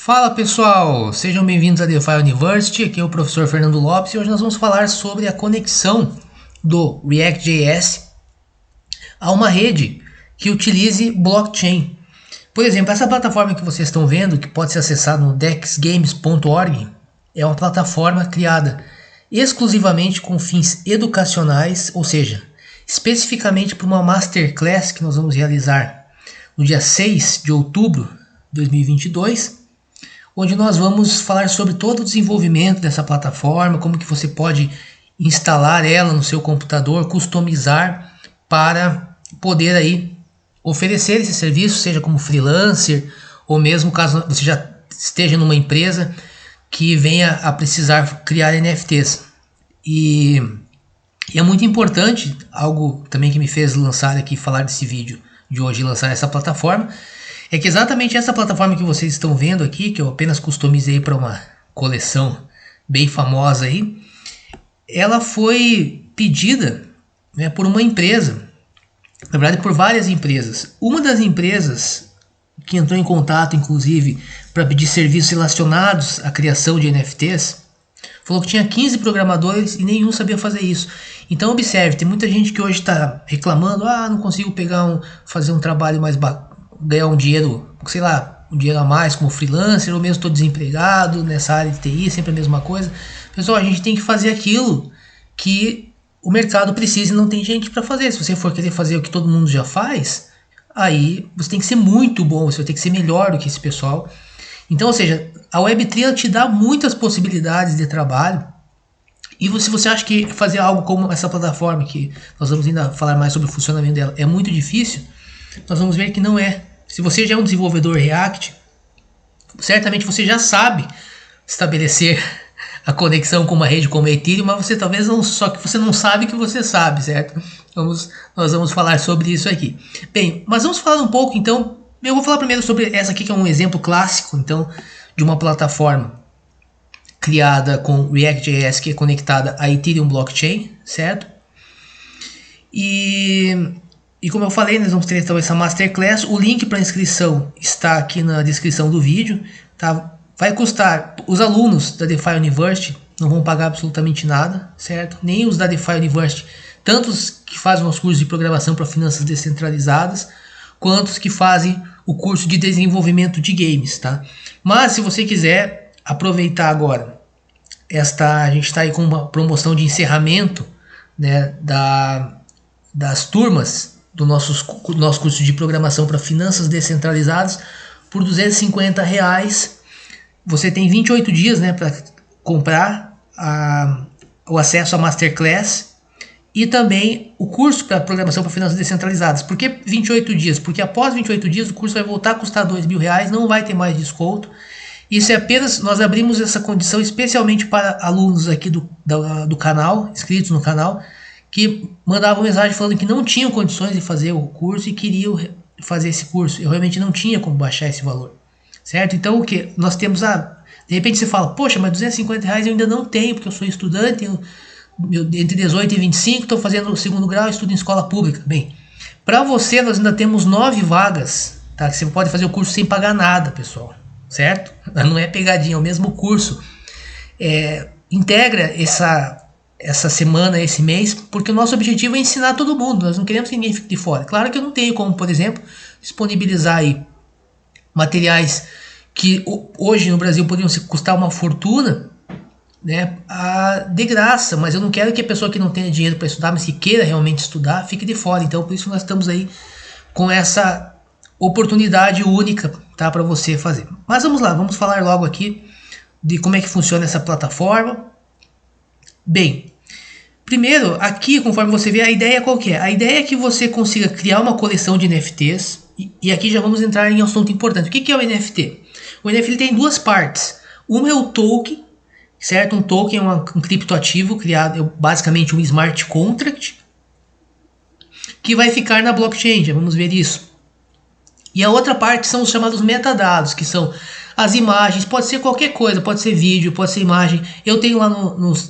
Fala pessoal, sejam bem-vindos à DeFi University, aqui é o professor Fernando Lopes e hoje nós vamos falar sobre a conexão do React.js a uma rede que utilize blockchain. Por exemplo, essa plataforma que vocês estão vendo, que pode ser acessada no dexgames.org, é uma plataforma criada exclusivamente com fins educacionais, ou seja, especificamente para uma masterclass que nós vamos realizar no dia 6 de outubro de 2022, onde nós vamos falar sobre todo o desenvolvimento dessa plataforma, como que você pode instalar ela no seu computador, customizar para poder aí oferecer esse serviço, seja como freelancer ou mesmo caso você já esteja numa empresa que venha a precisar criar NFTs. E é muito importante, algo também que me fez lançar aqui, falar desse vídeo de hoje e lançar essa plataforma, é que exatamente essa plataforma que vocês estão vendo aqui, que eu apenas customizei para uma coleção bem famosa aí, ela foi pedida, né, por uma empresa, na verdade por várias empresas. Uma das empresas que entrou em contato, inclusive, para pedir serviços relacionados à criação de NFTs, falou que tinha 15 programadores e nenhum sabia fazer isso. Então observe, tem muita gente que hoje está reclamando, não consigo fazer um trabalho mais ganhar um dinheiro, sei lá, um dinheiro a mais como freelancer, ou mesmo estou desempregado nessa área de TI, sempre a mesma coisa. Pessoal, a gente tem que fazer aquilo que o mercado precisa e não tem gente para fazer. Se você for querer fazer o que todo mundo já faz, aí você tem que ser muito bom, você vai ter que ser melhor do que esse pessoal. Então, ou seja, a Web3 ela te dá muitas possibilidades de trabalho. E se você acha que fazer algo como essa plataforma, que nós vamos ainda falar mais sobre o funcionamento dela, é muito difícil, nós vamos ver que não é. Se você já é um desenvolvedor React, certamente você já sabe estabelecer a conexão com uma rede como a Ethereum, mas você talvez não, só que você não sabe que você sabe, certo? Nós vamos falar sobre isso aqui. Bem, mas vamos falar um pouco, então, eu vou falar primeiro sobre essa aqui, que é um exemplo clássico, então, de uma plataforma criada com React.js, que é conectada à Ethereum Blockchain, certo? E como eu falei, nós vamos ter então essa Masterclass. O link para inscrição está aqui na descrição do vídeo. Tá? Vai custar, os alunos da DeFi University não vão pagar absolutamente nada, certo? Nem os da DeFi University, tanto os que fazem os cursos de programação para finanças descentralizadas, quanto os que fazem o curso de desenvolvimento de games. Tá? Mas se você quiser aproveitar agora, a gente está aí com uma promoção de encerramento, né, das turmas do nosso curso de programação para finanças descentralizadas por R$250. Você tem 28 dias, né, para comprar o acesso à Masterclass e também o curso para programação para finanças descentralizadas. Por que 28 dias? Porque após 28 dias o curso vai voltar a custar R$2.000, não vai ter mais desconto. Isso é apenas, nós abrimos essa condição especialmente para alunos aqui do canal, inscritos no canal, que mandavam mensagem falando que não tinham condições de fazer o curso e queriam fazer esse curso. Eu realmente não tinha como baixar esse valor, certo? Então o que? Nós temos de repente você fala, poxa, mas R$250 eu ainda não tenho, porque eu sou estudante, entre 18 e 25, estou fazendo o segundo grau, estudo em escola pública. Bem, para você nós ainda temos 9 vagas, tá? Que você pode fazer o curso sem pagar nada, pessoal, certo? Não é pegadinha, é o mesmo curso. Integra essa semana, esse mês, porque o nosso objetivo é ensinar todo mundo, nós não queremos que ninguém fique de fora. Claro que eu não tenho como, por exemplo, disponibilizar aí materiais que hoje no Brasil poderiam custar uma fortuna, né, de graça, mas eu não quero que a pessoa que não tenha dinheiro para estudar, mas que queira realmente estudar, fique de fora. Então por isso nós estamos aí com essa oportunidade única, tá, para você fazer. Mas vamos lá, vamos falar logo aqui de como é que funciona essa plataforma. Bem, primeiro, aqui, conforme você vê, a ideia qual que é? A ideia é que você consiga criar uma coleção de NFTs, e aqui já vamos entrar em um assunto importante. O que é o NFT? O NFT tem duas partes. Uma é o token, certo? Um token é um criptoativo criado, é basicamente um smart contract, que vai ficar na blockchain, já vamos ver isso. E a outra parte são os chamados metadados, que são as imagens, pode ser qualquer coisa, pode ser vídeo, pode ser imagem. Eu tenho lá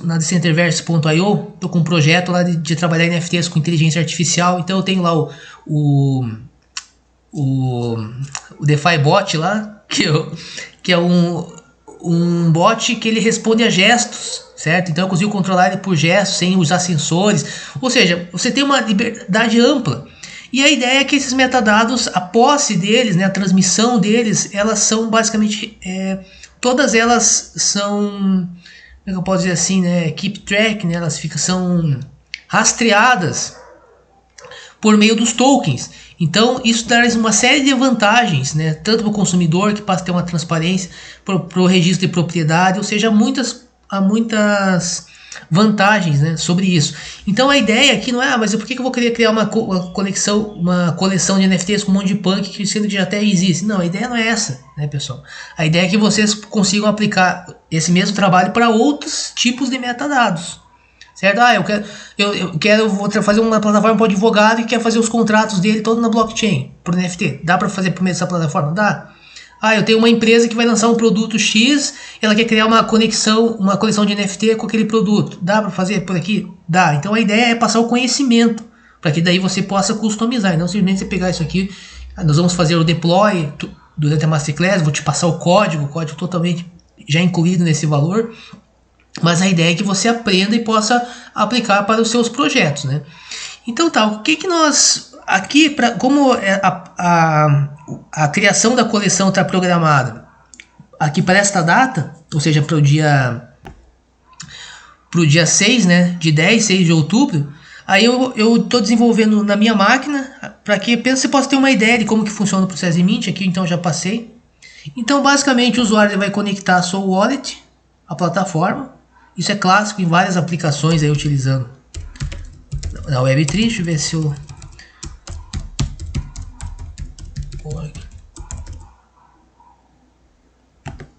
na Decentraverse.io, estou com um projeto lá de trabalhar NFTs com inteligência artificial, então eu tenho lá o DeFi Bot lá, que é um bot que ele responde a gestos, certo? Então eu consigo controlar ele por gestos, sem usar sensores. Ou seja, você tem uma liberdade ampla. E a ideia é que esses metadados, a posse deles, né, a transmissão deles, elas são basicamente... todas elas são... Como é que eu posso dizer assim, né? Keep track, né? Elas são rastreadas por meio dos tokens. Então isso traz uma série de vantagens, né? Tanto para o consumidor, que passa a ter uma transparência, para o registro de propriedade, ou seja, há muitas vantagens, né, sobre isso. Então a ideia aqui não é, mas por que eu vou querer criar uma coleção de NFTs com um monte de punk, sendo que já até existe? Não, a ideia não é essa, né, pessoal? A ideia é que vocês consigam aplicar esse mesmo trabalho para outros tipos de metadados. Certo? Vou fazer uma plataforma para o advogado e quer fazer os contratos dele todo na blockchain, por NFT. Dá para fazer por meio dessa plataforma? Dá. Eu tenho uma empresa que vai lançar um produto X, ela quer criar uma coleção de NFT com aquele produto. Dá para fazer por aqui? Dá. Então a ideia é passar o conhecimento, para que daí você possa customizar, e não simplesmente você pegar isso aqui. Nós vamos fazer o deploy durante a Masterclass, vou te passar o código totalmente já incluído nesse valor. Mas a ideia é que você aprenda e possa aplicar para os seus projetos, né? Então tá, o que nós... Aqui, como a criação da coleção está programada aqui para esta data, ou seja, para o dia 6, né? De 6 de outubro, aí eu estou desenvolvendo na minha máquina, para que você possa ter uma ideia de como que funciona o processo de mint. Aqui então já passei. Então basicamente o usuário vai conectar a sua wallet, a plataforma. Isso é clássico em várias aplicações aí utilizando na Web3. Deixa eu ver se eu...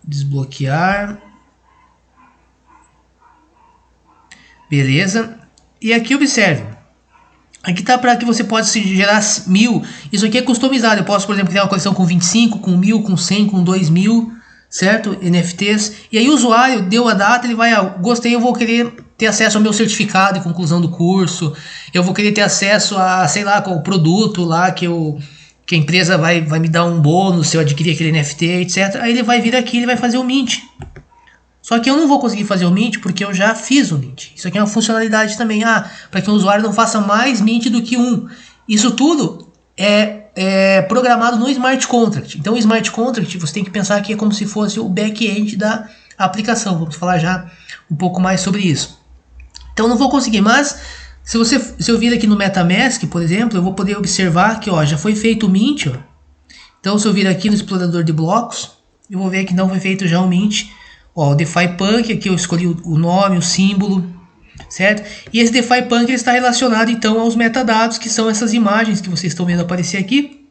Desbloquear. Beleza. E aqui observe. Aqui tá para que você possa gerar 1000. Isso aqui é customizado. Eu posso, por exemplo, criar uma coleção com 25, com 1000, com 100, com 2000. Certo? NFTs. E aí o usuário deu a data, ele vai, gostei, eu vou querer ter acesso ao meu certificado de conclusão do curso, eu vou querer ter acesso a, sei lá, qual produto lá que a empresa vai me dar um bônus se eu adquirir aquele NFT, etc. Aí ele vai vir aqui, ele vai fazer o mint. Só que eu não vou conseguir fazer o mint porque eu já fiz o mint. Isso aqui é uma funcionalidade também, para que o usuário não faça mais mint do que um. Isso tudo é programado no Smart Contract. Então o Smart Contract você tem que pensar que é como se fosse o back-end da aplicação. Vamos falar já um pouco mais sobre isso. Então não vou conseguir, mas se eu vir aqui no MetaMask, por exemplo, eu vou poder observar que já foi feito o mint. Então se eu vir aqui no explorador de blocos, eu vou ver que não foi feito já o mint. O DeFi Punk, aqui eu escolhi o nome, o símbolo, certo? E esse DeFi Punk ele está relacionado então aos metadados, que são essas imagens que vocês estão vendo aparecer aqui,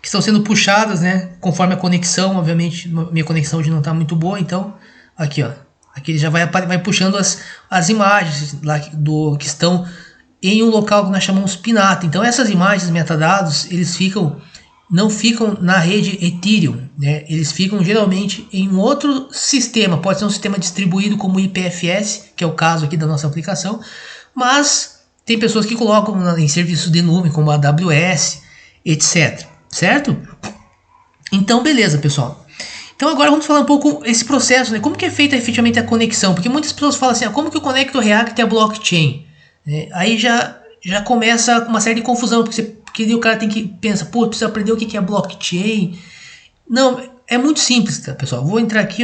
que estão sendo puxadas, né, conforme a conexão. Obviamente minha conexão hoje não está muito boa, então aqui aqui ele já vai puxando as imagens lá que estão em um local que nós chamamos Pinata. Então essas imagens, metadados, eles não ficam na rede Ethereum, né? Eles ficam geralmente em um outro sistema. Pode ser um sistema distribuído como IPFS, que é o caso aqui da nossa aplicação, mas tem pessoas que colocam em serviços de nuvem como a AWS, etc. Certo? Então beleza, pessoal. Então agora vamos falar um pouco esse processo, né? Como que é feita efetivamente a conexão? Porque muitas pessoas falam assim, como que eu conecto o React à blockchain? Aí já começa uma série de confusão, porque o cara tem que pensar, precisa aprender o que é blockchain. Não, é muito simples, tá, pessoal? Vou entrar aqui,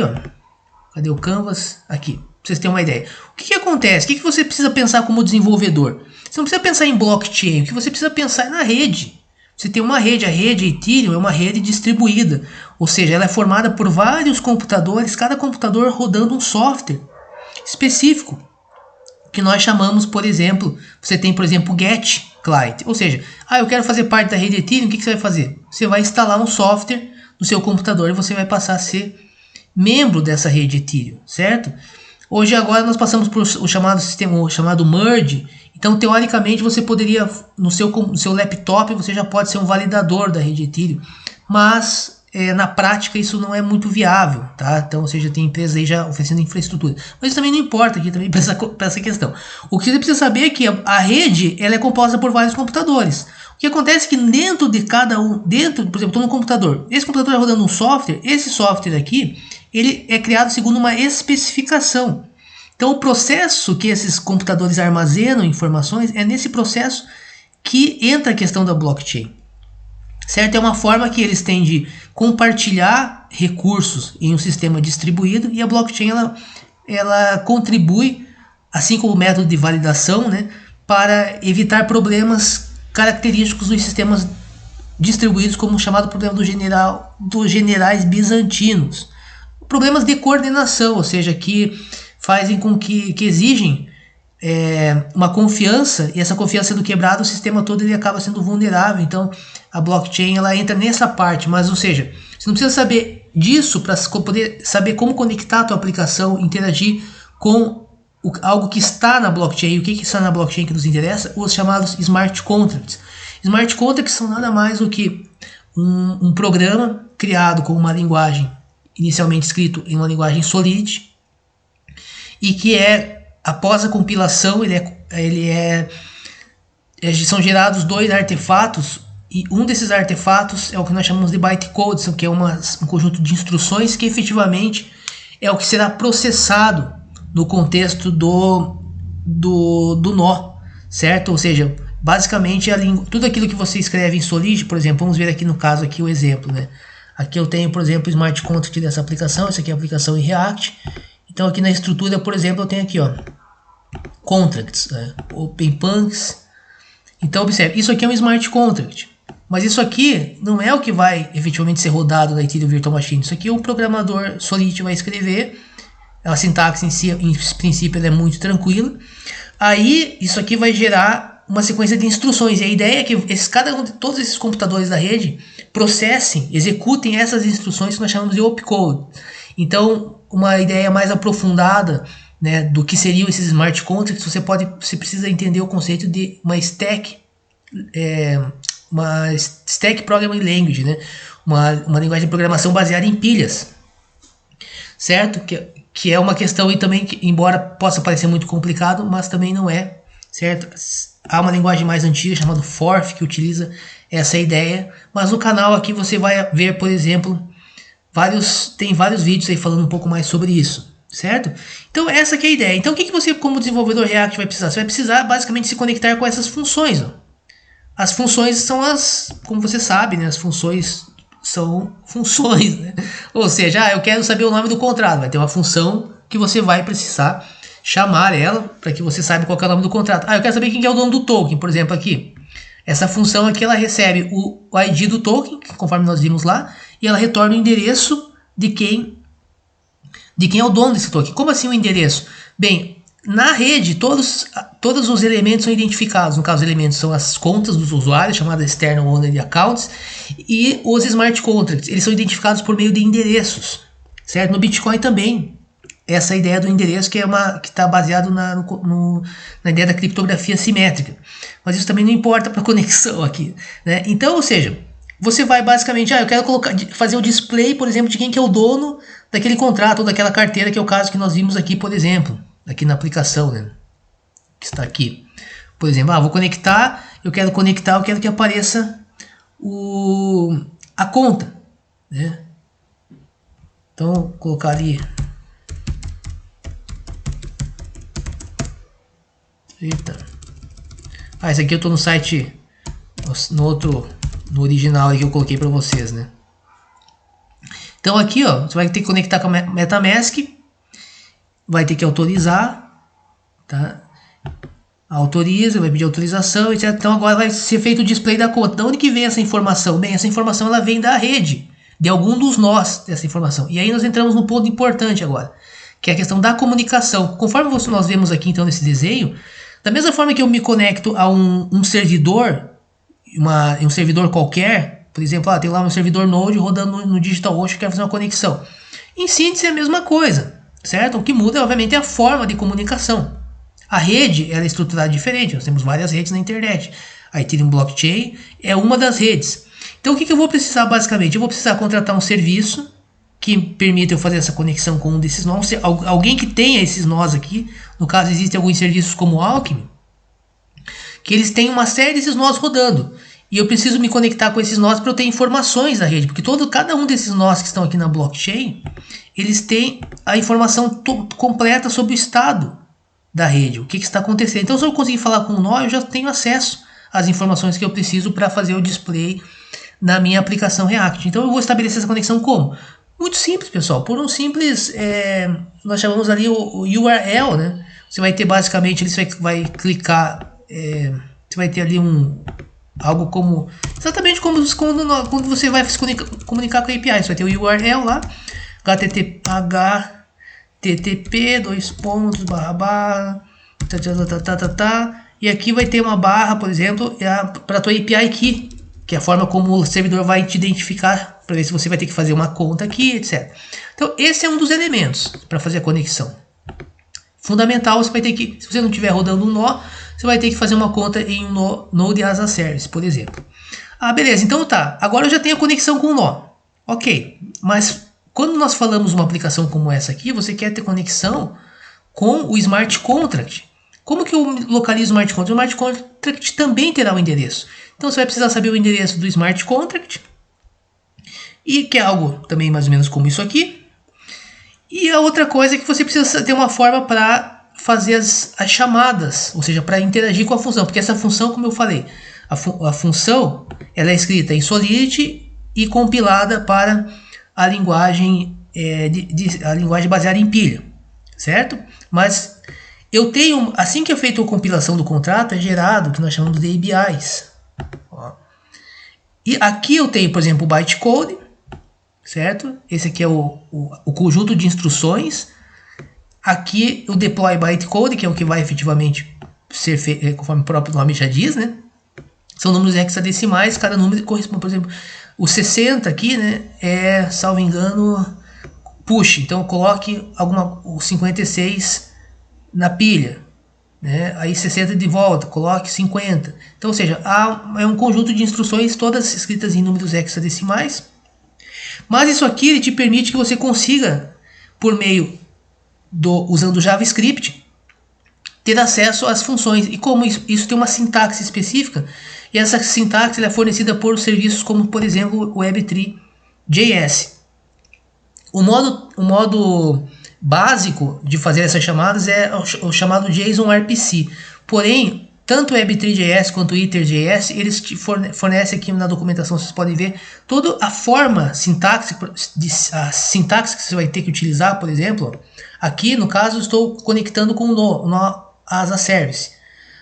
cadê o Canvas? Aqui, pra vocês terem uma ideia. O que acontece? O que você precisa pensar como desenvolvedor? Você não precisa pensar em blockchain, o que você precisa pensar é na rede. Você tem uma rede, a rede Ethereum é uma rede distribuída, ou seja, ela é formada por vários computadores, cada computador rodando um software específico, que nós chamamos, por exemplo, você tem, por exemplo, o GET Client, ou seja, eu quero fazer parte da rede Ethereum, o que você vai fazer? Você vai instalar um software no seu computador e você vai passar a ser membro dessa rede Ethereum, certo? Hoje agora nós passamos por o chamado Merge. Então teoricamente você poderia, no seu laptop, você já pode ser um validador da rede Ethereum, mas na prática isso não é muito viável, tá? Então, ou seja, tem empresas aí já oferecendo infraestrutura. Mas isso também não importa aqui também para essa questão. O que você precisa saber é que a rede ela é composta por vários computadores. O que acontece é que dentro de cada um, por exemplo, estou no computador. Esse computador está rodando um software. Esse software aqui, ele é criado segundo uma especificação. Então, o processo que esses computadores armazenam informações é nesse processo que entra a questão da blockchain. Certo? É uma forma que eles têm de compartilhar recursos em um sistema distribuído, e a blockchain ela contribui, assim como o método de validação, né, para evitar problemas característicos dos sistemas distribuídos, como o chamado problema dos generais bizantinos. Problemas de coordenação, ou seja, que fazem com que exigem uma confiança, e essa confiança sendo quebrada, o sistema todo ele acaba sendo vulnerável. Então a blockchain ela entra nessa parte, mas ou seja, você não precisa saber disso para poder saber como conectar a tua aplicação, interagir com algo que está na blockchain. O que está na blockchain que nos interessa? Os chamados smart contracts. Smart contracts são nada mais do que um programa criado com uma linguagem inicialmente escrito em uma linguagem Solidity, e que após a compilação são gerados 2 artefatos, e um desses artefatos é o que nós chamamos de bytecode, que é um conjunto de instruções que efetivamente é o que será processado no contexto do nó, certo? Ou seja, basicamente tudo aquilo que você escreve em Solidity, por exemplo, vamos ver aqui no caso aqui o exemplo, né? Aqui eu tenho, por exemplo, o smart contract dessa aplicação. Essa aqui é a aplicação em React. Então aqui na estrutura, por exemplo, eu tenho aqui, ó, contracts, né? Open punks. Então observe, isso aqui é um smart contract, mas isso aqui não é o que vai efetivamente ser rodado na Ethereum Virtual Machine. Isso aqui o programador Solidity vai escrever. A sintaxe em si, em princípio, ela é muito tranquila. Aí isso aqui vai gerar uma sequência de instruções, e a ideia é que todos esses computadores da rede processem, executem essas instruções que nós chamamos de opcode. Então, uma ideia mais aprofundada, né, do que seriam esses smart contracts, você precisa entender o conceito de uma stack programming language, né, uma linguagem de programação baseada em pilhas, certo? Que é uma questão aí também que, embora possa parecer muito complicado, mas também não é, certo? Há uma linguagem mais antiga chamada Forth que utiliza essa ideia, mas no canal aqui você vai ver, por exemplo, tem vários vídeos aí falando um pouco mais sobre isso, certo? Então essa que é a ideia. Então o que você, como desenvolvedor React, vai precisar? Você vai precisar basicamente se conectar com essas funções, ó. As funções são como você sabe, né? As funções são funções, né? Ou seja, eu quero saber o nome do contrato, vai ter uma função que você vai precisar chamar ela para que você saiba qual é o nome do contrato. Eu quero saber quem é o dono do token, por exemplo, aqui. Essa função aqui ela recebe o ID do token, conforme nós vimos lá, e ela retorna o endereço de quem é o dono desse token. Como assim o endereço? Bem, na rede todos os elementos são identificados. No caso, os elementos são as contas dos usuários, chamadas External Owner Accounts, e os smart contracts, eles são identificados por meio de endereços, certo? No Bitcoin também, essa ideia do endereço que está baseado na ideia da criptografia simétrica. Mas isso também não importa para a conexão aqui, né? Então, ou seja, você vai basicamente, eu quero fazer o display, por exemplo, de quem que é o dono daquele contrato ou daquela carteira, que é o caso que nós vimos aqui, por exemplo, aqui na aplicação, né, que está aqui. Por exemplo, eu quero que apareça a conta, né? Então, vou colocar ali. Eita. Esse aqui eu estou no site, no original que eu coloquei para vocês, né? Então aqui, ó, você vai ter que conectar com a MetaMask, vai ter que autorizar, tá? Autoriza, vai pedir autorização, etc. Então agora vai ser feito o display da conta. De onde que vem essa informação? Bem, essa informação ela vem da rede, de algum dos nós dessa informação. E aí nós entramos no ponto importante agora, que é a questão da comunicação. Conforme nós vemos aqui então nesse desenho, da mesma forma que eu me conecto a um servidor, um servidor qualquer, por exemplo, tem lá um servidor Node rodando no DigitalOcean, quero fazer uma conexão. Em síntese é a mesma coisa, certo? O que muda, obviamente, é a forma de comunicação. A rede ela é estruturada diferente, nós temos várias redes na internet. A Ethereum Blockchain é uma das redes. Então o que eu vou precisar basicamente? Eu vou precisar contratar um serviço que permita eu fazer essa conexão com um desses nós, alguém que tenha esses nós aqui. No caso, existem alguns serviços como o Alchemy, que eles têm uma série desses nós rodando. E eu preciso me conectar com esses nós para eu ter informações da rede, porque cada um desses nós que estão aqui na blockchain, eles têm a informação completa sobre o estado da rede, o que está acontecendo. Então, se eu conseguir falar com um nó, eu já tenho acesso às informações que eu preciso para fazer o display na minha aplicação React. Então, eu vou estabelecer essa conexão como? Muito simples, pessoal. Por um simples, nós chamamos ali o URL, né? Você vai ter basicamente, você vai clicar, você vai ter ali algo como, exatamente como quando você vai se comunicar com a API. Você vai ter o URL lá, http e aqui vai ter uma barra, por exemplo, para a tua API key, que é a forma como o servidor vai te identificar, para ver se você vai ter que fazer uma conta aqui, etc. Então, esse é um dos elementos para fazer a conexão. Fundamental, você vai ter que, se você não estiver rodando um nó, você vai ter que fazer uma conta em um Node as a Service, por exemplo. Ah, beleza, então tá. Agora eu já tenho a conexão com o nó. Ok, mas quando nós falamos uma aplicação como essa aqui, você quer ter conexão com o Smart Contract. Como que eu localizo o Smart Contract? O Smart Contract também terá um endereço. Então você vai precisar saber o endereço do Smart Contract, e que é algo também mais ou menos como isso aqui. E a outra coisa é que você precisa ter uma forma para fazer as chamadas, ou seja, para interagir com a função, porque essa função, como eu falei, a função ela é escrita em Solidity e compilada para a linguagem, a linguagem baseada em pilha, certo? Mas eu tenho, assim que é feita a compilação do contrato, é gerado o que nós chamamos de ABIs. Ó. E aqui eu tenho, por exemplo, o bytecode, certo? Esse aqui é o conjunto de instruções. Aqui o deploy bytecode, que é o que vai efetivamente ser feito, conforme o próprio nome já diz, né? São números hexadecimais, cada número corresponde, por exemplo, o 60 aqui, né? É, salvo engano, push. Então coloque o 56 na pilha, né? Aí 60 de volta, coloque 50. Então, ou seja, é um conjunto de instruções todas escritas em números hexadecimais. Mas isso aqui ele te permite que você consiga, por meio usando JavaScript, ter acesso às funções. E como isso tem uma sintaxe específica, e essa sintaxe é fornecida por serviços como, por exemplo, o Web3.js. O modo básico de fazer essas chamadas é o chamado JSON RPC. Porém, tanto o Web3.js quanto o ITER.js, eles te fornecem aqui na documentação, vocês podem ver, toda a forma, a sintaxe que você vai ter que utilizar, por exemplo. Aqui, no caso, estou conectando com o nó as a Service.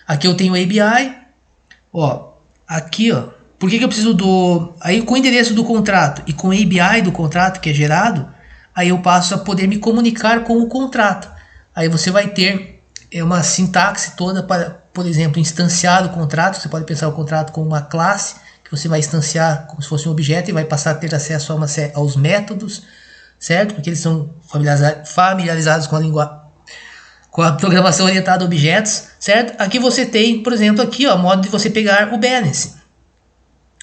Aqui eu tenho o ABI. Ó, aqui, ó. Por que eu preciso aí com o endereço do contrato e com o ABI do contrato que é gerado, aí eu passo a poder me comunicar com o contrato. Aí você vai ter uma sintaxe toda para, por exemplo, instanciar o contrato. Você pode pensar o contrato como uma classe que você vai instanciar como se fosse um objeto e vai passar a ter acesso aos métodos, certo? Porque eles são familiarizados com a programação orientada a objetos, certo? Aqui você tem, por exemplo, aqui, ó, modo de você pegar o balance,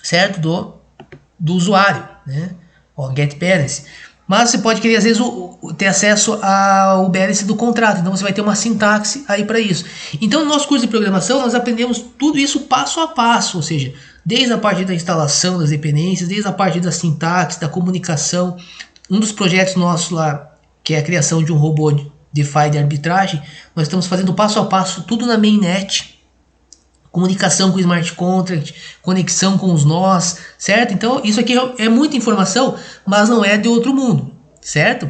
certo? Do usuário, né? Ó, get balance. Mas você pode querer, às vezes, ter acesso ao balance do contrato. Então, você vai ter uma sintaxe aí para isso. Então, no nosso curso de programação, nós aprendemos tudo isso passo a passo. Ou seja, desde a parte da instalação das dependências, desde a parte da sintaxe, da comunicação. Um dos projetos nossos lá, que é a criação de um robô DeFi de arbitragem, nós estamos fazendo passo a passo tudo na mainnet. Comunicação com o Smart Contract, conexão com os nós, certo? Então, isso aqui é muita informação, mas não é de outro mundo, certo?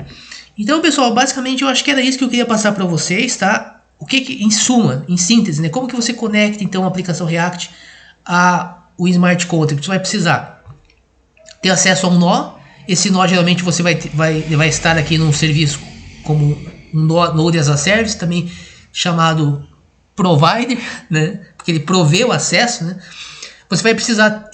Então, pessoal, basicamente eu acho que era isso que eu queria passar para vocês, tá? O que em suma, em síntese, né? Como que você conecta, então, a aplicação React ao Smart Contract? Você vai precisar ter acesso a um nó. Esse nó, geralmente, você vai estar aqui num serviço como um Node as a Service, também chamado Provider, né? Porque ele provê o acesso, né? Você vai precisar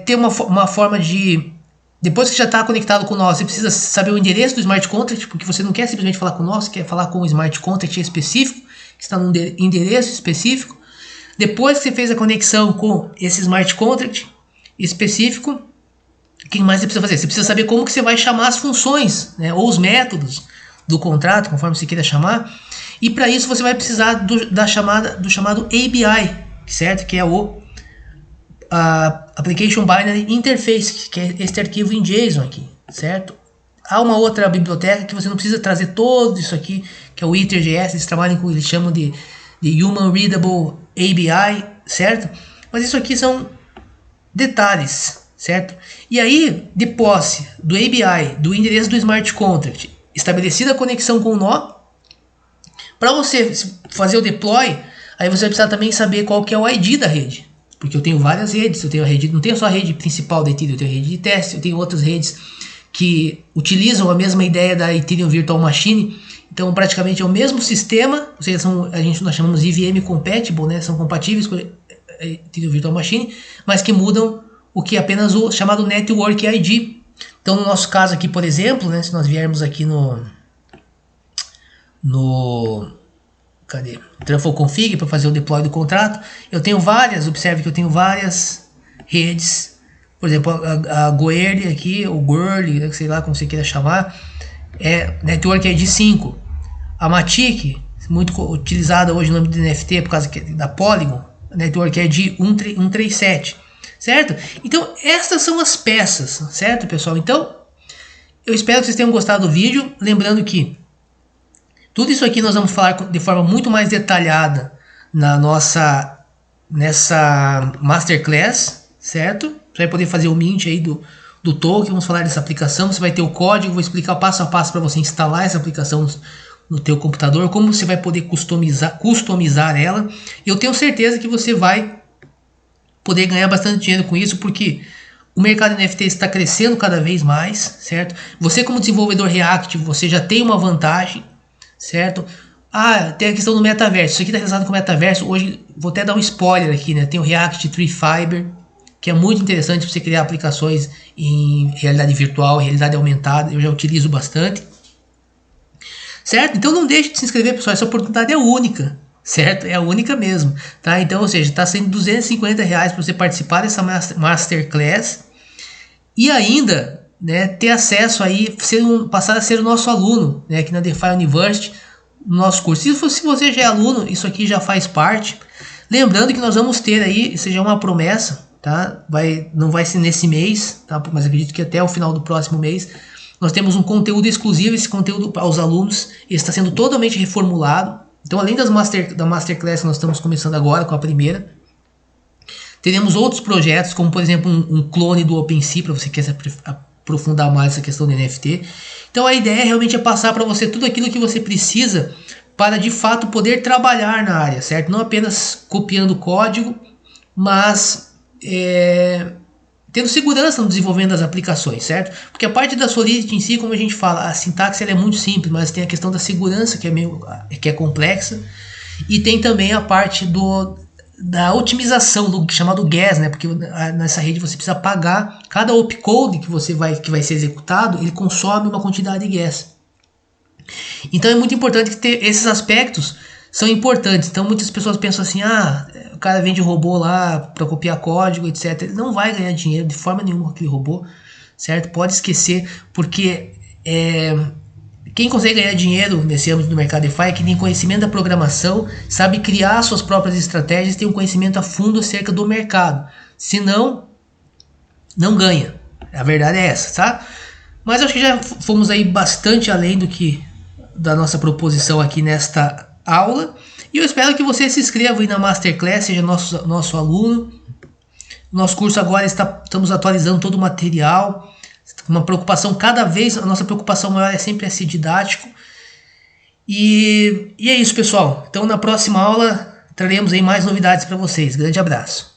ter uma forma de... Depois que já está conectado com o nó, você precisa saber o endereço do Smart Contract, porque você não quer simplesmente falar com o nó, você quer falar com o Smart Contract específico, que está num endereço específico. Depois que você fez a conexão com esse Smart Contract específico, O que mais você precisa fazer? Você precisa saber como que você vai chamar as funções, né, ou os métodos do contrato, conforme você queira chamar. E para isso você vai precisar do chamado ABI, certo? Que é o Application Binary Interface, que é este arquivo em JSON aqui, certo? Há uma outra biblioteca que você não precisa trazer todo isso aqui, que é o ITER.js. Eles trabalham com, eles chamam de Human Readable ABI, certo? Mas isso aqui são detalhes, certo? E aí, de posse do ABI, do endereço do Smart Contract, estabelecida a conexão com o nó, para você fazer o deploy, aí você vai precisar também saber qual que é o ID da rede. Porque eu tenho várias redes, eu tenho a rede, não tenho só a rede principal da Ethereum, eu tenho a rede de teste, eu tenho outras redes que utilizam a mesma ideia da Ethereum Virtual Machine. Então praticamente é o mesmo sistema, ou seja, nós chamamos EVM compatible, né? São compatíveis com a Ethereum Virtual Machine, mas que mudam o que é apenas o chamado Network ID. Então no nosso caso aqui, por exemplo, né, se nós viermos aqui cadê? Truffle config para fazer o deploy do contrato, eu tenho várias, observe que eu tenho várias redes, por exemplo, a Goerli aqui, ou Goerli, sei lá como você queira chamar, é Network ID 5. A Matic, muito utilizada hoje no âmbito do NFT por causa da Polygon, Network ID 137, certo? Então, estas são as peças, certo, pessoal? Então, eu espero que vocês tenham gostado do vídeo, lembrando que tudo isso aqui nós vamos falar de forma muito mais detalhada nessa Masterclass, certo? Você vai poder fazer o mint aí do token, vamos falar dessa aplicação, você vai ter o código, vou explicar passo a passo para você instalar essa aplicação no teu computador, como você vai poder customizar ela. Eu tenho certeza que você vai poder ganhar bastante dinheiro com isso, porque o mercado NFT está crescendo cada vez mais, certo? Você como desenvolvedor React, você já tem uma vantagem, certo? Tem a questão do metaverso. Isso aqui está relacionado com o metaverso. Hoje vou até dar um spoiler aqui, né? Tem o React Tree Fiber, que é muito interessante para você criar aplicações em realidade virtual, realidade aumentada. Eu já utilizo bastante, certo? Então não deixe de se inscrever, pessoal. Essa oportunidade é única, certo? É a única mesmo, tá? Então, ou seja, está sendo R$250 para você participar dessa Masterclass e ainda, né, ter acesso aí, passar a ser o nosso aluno, né, aqui na DeFi University, no nosso curso. Se você já é aluno, isso aqui já faz parte. Lembrando que nós vamos ter aí, isso já é uma promessa, tá? Não vai ser nesse mês, tá? Mas acredito que até o final do próximo mês nós temos um conteúdo exclusivo. Esse conteúdo aos alunos está sendo totalmente reformulado. Então, além da Masterclass que nós estamos começando agora com a primeira, teremos outros projetos, como por exemplo um clone do OpenSea, para você que quer aprofundar mais essa questão do NFT. Então a ideia realmente é passar para você tudo aquilo que você precisa para de fato poder trabalhar na área, certo? Não apenas copiando código, mas tendo segurança no desenvolvimento das aplicações, certo? Porque a parte da Solidity em si, como a gente fala, a sintaxe ela é muito simples, mas tem a questão da segurança que é complexa, e tem também a parte da otimização, do chamado gas, né? Porque nessa rede você precisa pagar cada opcode que vai ser executado, ele consome uma quantidade de gas. Então é muito importante que esses aspectos são importantes. Então muitas pessoas pensam assim, o cara vende robô lá para copiar código, etc. Ele não vai ganhar dinheiro de forma nenhuma com aquele robô, certo? Pode esquecer, porque quem consegue ganhar dinheiro nesse âmbito do mercado DeFi é quem tem conhecimento da programação, sabe criar suas próprias estratégias, tem um conhecimento a fundo acerca do mercado. Senão, não ganha. A verdade é essa, tá? Mas acho que já fomos aí bastante além da nossa proposição aqui nesta aula. E eu espero que você se inscreva aí na Masterclass, seja nosso aluno. Nosso curso agora estamos atualizando todo o material. Uma preocupação a nossa preocupação maior é sempre ser didático. E é isso, pessoal. Então na próxima aula traremos aí mais novidades para vocês. Grande abraço.